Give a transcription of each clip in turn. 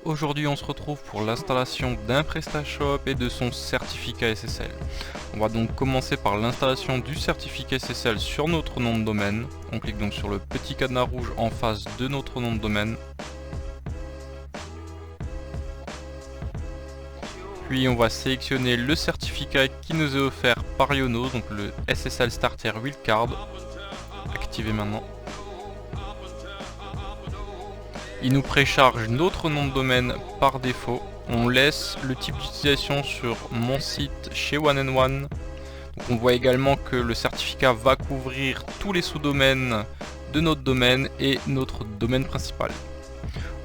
Aujourd'hui, on se retrouve pour l'installation d'un PrestaShop et de son certificat SSL. On va donc commencer par l'installation du certificat SSL sur notre nom de domaine. On clique donc sur le petit cadenas rouge en face de notre nom de domaine. Puis on va sélectionner le certificat qui nous est offert par Ionos, donc le SSL Starter Wildcard. Activé maintenant. Il nous précharge notre nom de domaine par défaut. On laisse le type d'utilisation sur mon site chez One & One. Donc on voit également que le certificat va couvrir tous les sous-domaines de notre domaine et notre domaine principal.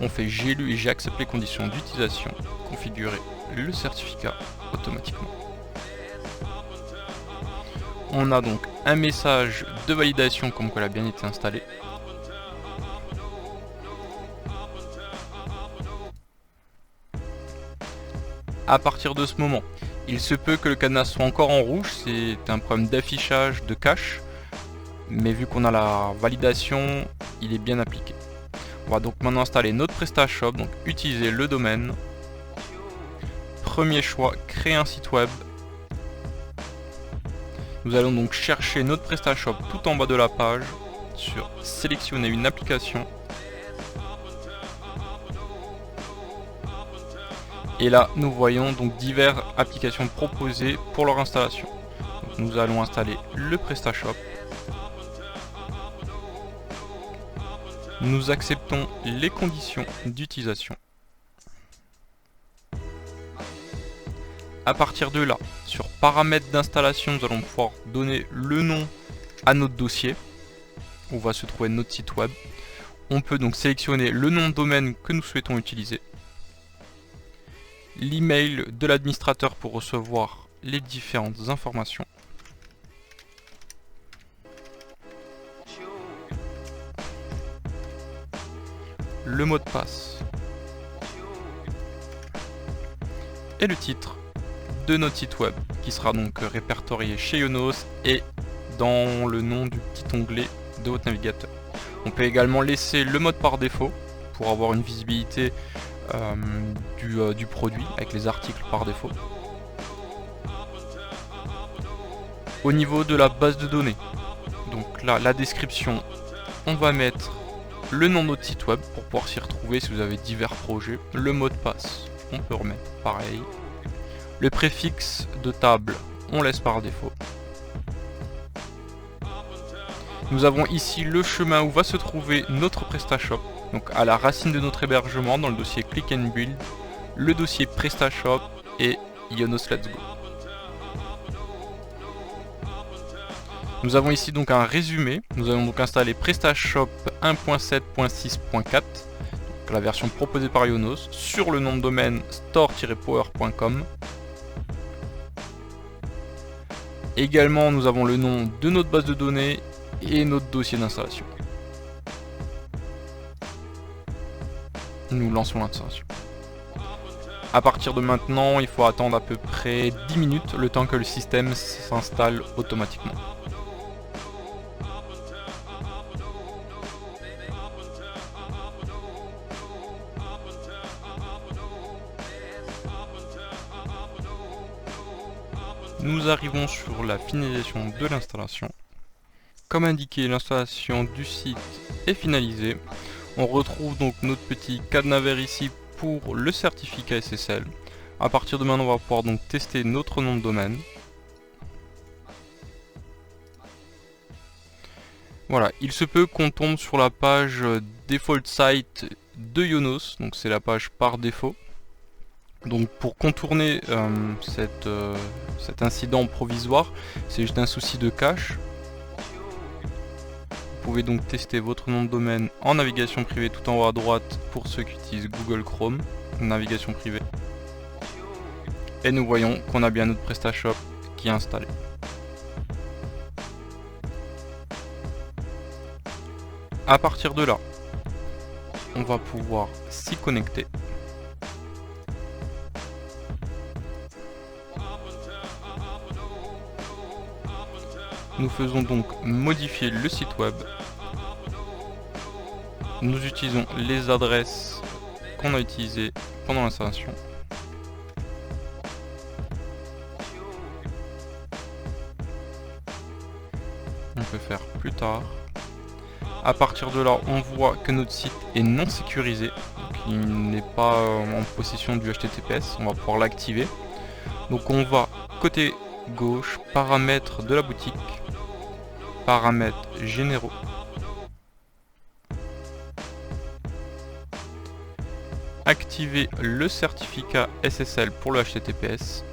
On fait j'ai lu et j'ai accepté les conditions d'utilisation, configurer le certificat automatiquement. On a donc un message de validation comme quoi il a bien été installé. À partir de ce moment, il se peut que le cadenas soit encore en rouge, c'est un problème d'affichage de cache, mais vu qu'on a la validation, il est bien appliqué. On va donc maintenant installer notre PrestaShop, donc utiliser le domaine. Premier choix, créer un site web. Nous allons donc chercher notre PrestaShop tout en bas de la page, sur sélectionner une application. Et là, nous voyons donc diverses applications proposées pour leur installation. Donc, nous allons installer le PrestaShop. Nous acceptons les conditions d'utilisation. À partir de là, sur paramètres d'installation, nous allons pouvoir donner le nom à notre dossier où va se trouver notre site web. On peut donc sélectionner le nom de domaine que nous souhaitons utiliser, l'email de l'administrateur pour recevoir les différentes informations, le mot de passe et le titre de notre site web qui sera donc répertorié chez Ionos et dans le nom du petit onglet de votre navigateur. On peut également laisser le mode par défaut pour avoir une visibilité du produit avec les articles par défaut. Au niveau de la base de données, donc là la description, on va mettre le nom de notre site web pour pouvoir s'y retrouver si vous avez divers projets. Le mot de passe, on peut remettre pareil. Le préfixe de table, on laisse par défaut. Nous avons ici le chemin où va se trouver notre PrestaShop, donc à la racine de notre hébergement dans le dossier Click and Build, le dossier PrestaShop et Ionos Let's Go. Nous avons ici donc un résumé. Nous allons donc installer PrestaShop 1.7.6.4, donc la version proposée par Ionos, sur le nom de domaine store-power.com. Également, nous avons le nom de notre base de données et notre dossier d'installation. Nous lançons l'installation. À partir de maintenant, il faut attendre à peu près 10 minutes, le temps que le système s'installe automatiquement. Nous arrivons sur la finalisation de l'installation. Comme indiqué, l'installation du site est finalisée. On retrouve donc notre petit cadenas vert ici pour le certificat SSL. À partir de maintenant, on va pouvoir donc tester notre nom de domaine. Voilà, il se peut qu'on tombe sur la page default site de Ionos, donc c'est la page par défaut. Donc pour contourner cet incident provisoire, c'est juste un souci de cache. Vous pouvez donc tester votre nom de domaine en navigation privée tout en haut à droite pour ceux qui utilisent Google Chrome, navigation privée. Et nous voyons qu'on a bien notre PrestaShop qui est installé. À partir de là, on va pouvoir s'y connecter. Nous faisons donc modifier le site web. Nous utilisons les adresses qu'on a utilisées pendant l'installation. On peut faire plus tard. À partir de là, on voit que notre site est non sécurisé, donc il n'est pas en possession du HTTPS. On va pouvoir l'activer. Donc on va côté gauche, paramètres de la boutique, paramètres généraux. Activer le certificat SSL pour le HTTPS.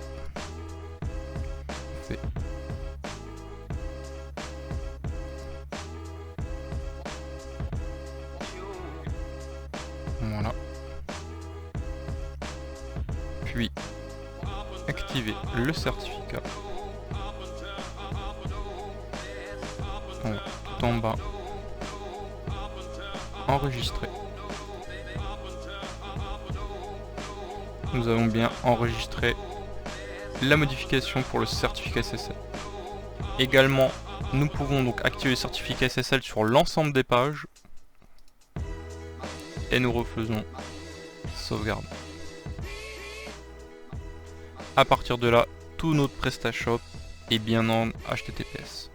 Voilà. Puis activer le certificat. Voilà, tout en bas. Enregistrer. Nous avons bien enregistré la modification pour le certificat SSL. Également, nous pouvons donc activer le certificat SSL sur l'ensemble des pages. Et nous refaisons sauvegarde. À partir de là, tout notre PrestaShop est bien en HTTPS.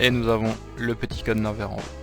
Et nous avons le petit code navigateur en haut.